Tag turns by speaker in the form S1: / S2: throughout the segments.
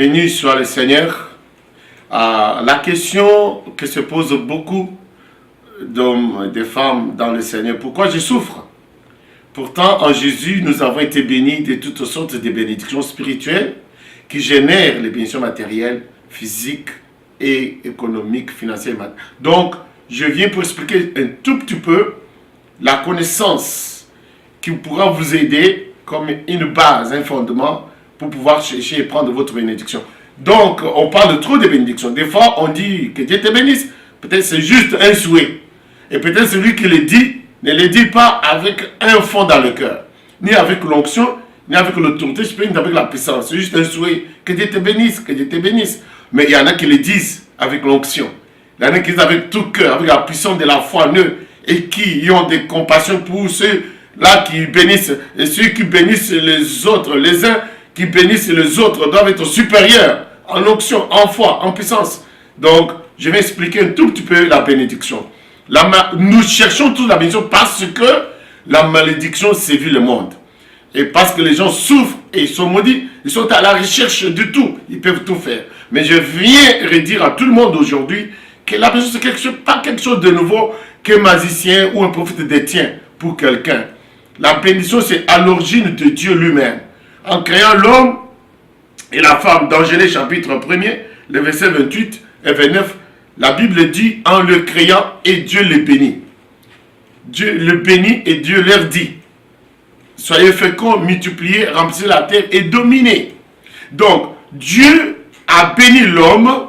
S1: Béni soit le Seigneur. La question que se pose beaucoup d'hommes et de femmes dans le Seigneur, pourquoi je souffre? Pourtant, en Jésus, nous avons été bénis de toutes sortes de bénédictions spirituelles qui génèrent les bénédictions matérielles, physiques et économiques, financières. Donc, je viens pour expliquer un tout petit peu la connaissance qui pourra vous aider comme une base, un fondement pour pouvoir chercher et prendre votre bénédiction. Donc, on parle trop de bénédictions. Des fois, on dit que Dieu te bénisse. Peut-être c'est juste un souhait. Et peut-être celui qui le dit ne le dit pas avec un fond dans le cœur. Ni avec l'onction, ni avec l'autorité, ni avec la puissance. C'est juste un souhait. Que Dieu te bénisse, que Dieu te bénisse. Mais il y en a qui le disent avec l'onction. Il y en a qui le disent avec tout cœur, avec la puissance de la foi en eux. Et qui ont des compassions pour ceux-là qui bénissent. Et ceux qui bénissent les autres, les uns qui bénissent les autres doivent être supérieurs en onction, en foi, en puissance. Donc, je vais expliquer un tout petit peu la bénédiction. Nous cherchons toute la bénédiction parce que la malédiction sévit le monde. Et parce que les gens souffrent et sont maudits, ils sont à la recherche de tout. Ils peuvent tout faire. Mais je viens redire à tout le monde aujourd'hui que la bénédiction, c'est pas quelque chose de nouveau qu'un magicien ou un prophète détient pour quelqu'un. La bénédiction, c'est à l'origine de Dieu lui-même. En créant l'homme et la femme, dans Genèse chapitre 1er, les versets 28 et 29, la Bible dit, en le créant, et Dieu le bénit. Dieu le bénit et Dieu leur dit, soyez féconds, multipliez, remplissez la terre et dominez. Donc, Dieu a béni l'homme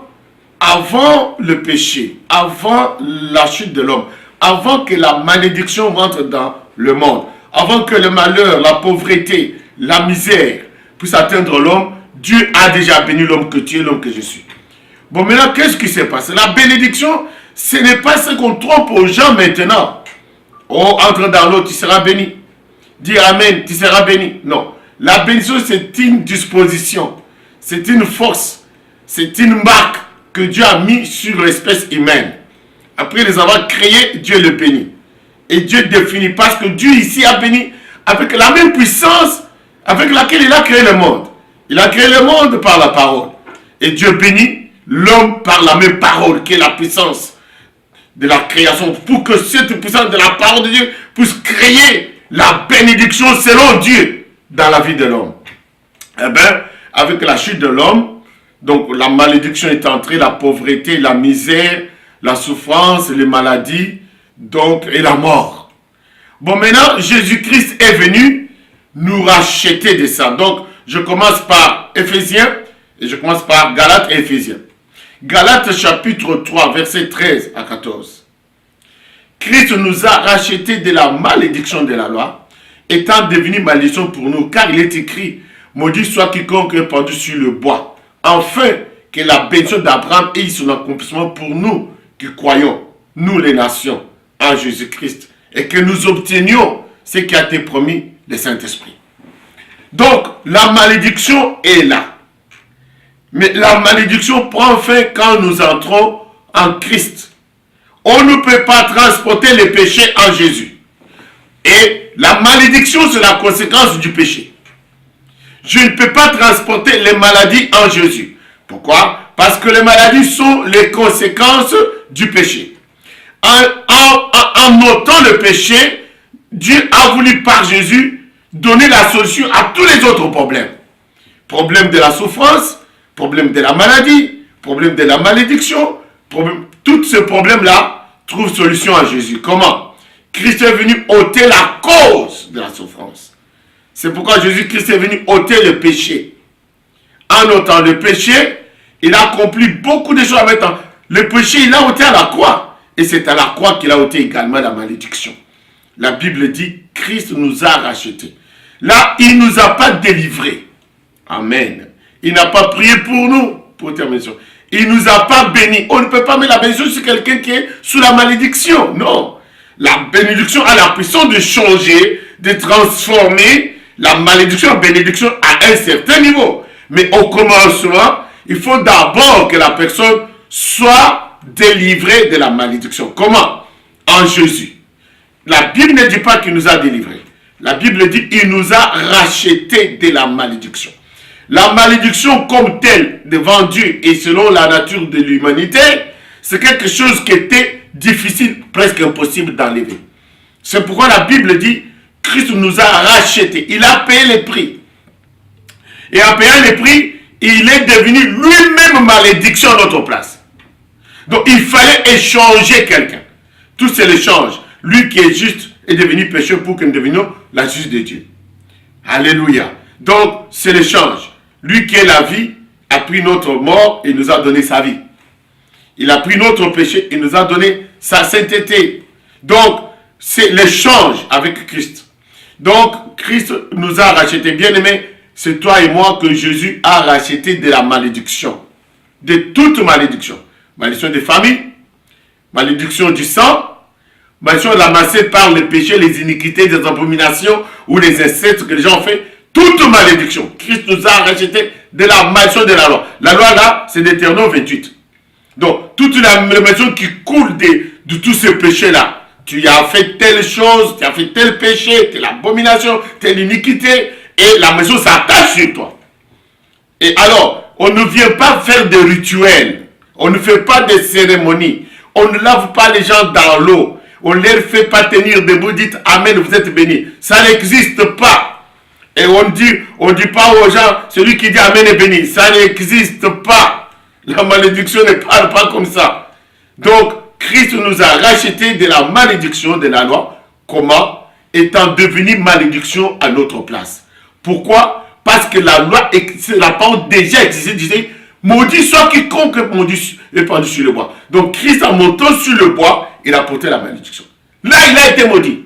S1: avant le péché, avant la chute de l'homme, avant que la malédiction rentre dans le monde, avant que le malheur, la pauvreté, la misère puisse atteindre l'homme. Dieu a déjà béni l'homme que tu es, l'homme que je suis. Bon, maintenant, qu'est-ce qui s'est passé? La bénédiction, ce n'est pas ce qu'on trompe aux gens maintenant. Oh, entre dans l'eau, tu seras béni. Dis Amen, tu seras béni. Non. La bénédiction, c'est une disposition. C'est une force. C'est une marque que Dieu a mis sur l'espèce humaine. Après les avoir créés, Dieu le bénit. Et Dieu définit parce que Dieu ici a béni avec la même puissance avec laquelle il a créé le monde. Il a créé le monde par la parole. Et Dieu bénit l'homme par la même parole qui est la puissance de la création. Pour que cette puissance de la parole de Dieu puisse créer la bénédiction selon Dieu dans la vie de l'homme. Eh bien, avec la chute de l'homme, donc la malédiction est entrée, la pauvreté, la misère, la souffrance, les maladies, donc, et la mort. Bon, maintenant, Jésus-Christ est venu nous racheter de ça. Donc, je commence par Éphésiens et je commence par Galates et Éphésiens. Galates chapitre 3, versets 13 à 14. Christ nous a rachetés de la malédiction de la loi, étant devenu malédiction pour nous, car il est écrit, maudit soit quiconque est pendu sur le bois, afin que la bénédiction d'Abraham ait son accomplissement pour nous qui croyons, nous les nations, en Jésus-Christ, et que nous obtenions ce qui a été promis, le Saint-Esprit. Donc, la malédiction est là. Mais la malédiction prend fin quand nous entrons en Christ. On ne peut pas transporter les péchés en Jésus. Et la malédiction, c'est la conséquence du péché. Je ne peux pas transporter les maladies en Jésus. Pourquoi? Parce que les maladies sont les conséquences du péché. En notant le péché, Dieu a voulu par Jésus donner la solution à tous les autres problèmes. Problème de la souffrance, problème de la maladie, problème de la malédiction, tous ces problèmes-là trouvent solution à Jésus. Comment? Christ est venu ôter la cause de la souffrance. C'est pourquoi Jésus-Christ est venu ôter le péché. En ôtant le péché, il a accompli beaucoup de choses avec le péché, il a ôté à la croix. Et c'est à la croix qu'il a ôté également la malédiction. La Bible dit, Christ nous a rachetés. Là, il ne nous a pas délivrés. Amen. Il n'a pas prié pour nous, pour terminer. Il ne nous a pas bénis. On ne peut pas mettre la bénédiction sur quelqu'un qui est sous la malédiction. Non. La bénédiction a la puissance de changer, de transformer la malédiction en bénédiction à un certain niveau. Mais au commencement, il faut d'abord que la personne soit délivrée de la malédiction. Comment? En Jésus. La Bible ne dit pas qu'il nous a délivrés. La Bible dit qu'il nous a rachetés de la malédiction. La malédiction comme telle devant Dieu et selon la nature de l'humanité, c'est quelque chose qui était difficile, presque impossible d'enlever. C'est pourquoi la Bible dit, Christ nous a rachetés. Il a payé les prix. Et en payant les prix, il est devenu lui-même malédiction à notre place. Donc il fallait échanger quelqu'un. Tout c'est l'échange. Lui qui est juste est devenu pécheur pour que nous devenions la justice de Dieu. Alléluia. Donc c'est l'échange. Lui qui est la vie a pris notre mort et nous a donné sa vie. Il a pris notre péché et nous a donné sa sainteté. Donc c'est l'échange avec Christ. Donc Christ nous a rachetés. Bien-aimés, c'est toi et moi que Jésus a racheté de la malédiction. De toute malédiction. Malédiction des familles, malédiction du sang, malédiction ramassée par les péchés, les iniquités, les abominations ou les incestes que les gens ont fait. Toute malédiction. Christ nous a racheté de la malédiction de la loi. La loi là, c'est Deutéronome 28. Donc, toute la malédiction qui coule de tous ces péchés-là. Tu as fait telle chose, tu as fait tel péché, telle abomination, telle iniquité, et la malédiction s'attache sur toi. Et alors, on ne vient pas faire des rituels. On ne fait pas des cérémonies. On ne lave pas les gens dans l'eau. On ne les fait pas tenir debout. Dites Amen, vous êtes bénis. Ça n'existe pas. Et on dit pas aux gens, celui qui dit Amen est béni. Ça n'existe pas. La malédiction ne parle pas comme ça. Donc, Christ nous a racheté de la malédiction de la loi. Comment? Étant devenu malédiction à notre place. Pourquoi? Parce que la loi, la parole déjà existait, disait, maudit soit quiconque est pendu sur le bois. Donc Christ en montant sur le bois, il a porté la malédiction. Là, il a été maudit.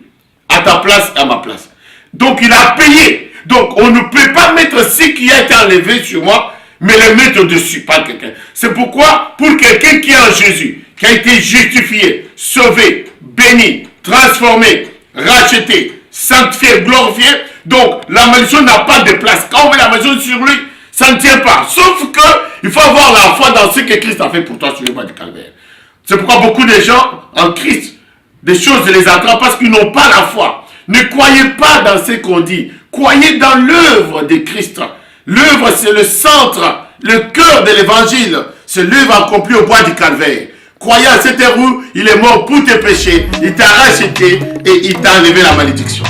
S1: À ta place, à ma place. Donc il a payé. Donc on ne peut pas mettre ce qui a été enlevé sur moi, mais le mettre dessus, pas quelqu'un. C'est pourquoi, pour quelqu'un qui est en Jésus, qui a été justifié, sauvé, béni, transformé, racheté, sanctifié, glorifié, donc la malédiction n'a pas de place. Quand on met la malédiction sur lui, ça ne tient pas. Sauf que il faut avoir la foi dans ce que Christ a fait pour toi sur le bois du calvaire. C'est pourquoi beaucoup de gens en Christ, des choses les attrapent parce qu'ils n'ont pas la foi. Ne croyez pas dans ce qu'on dit. Croyez dans l'œuvre de Christ. L'œuvre, c'est le centre, le cœur de l'évangile. C'est l'œuvre accomplie au bois du calvaire. Croyez à cette œuvre où il est mort pour tes péchés, il t'a racheté et il t'a enlevé la malédiction.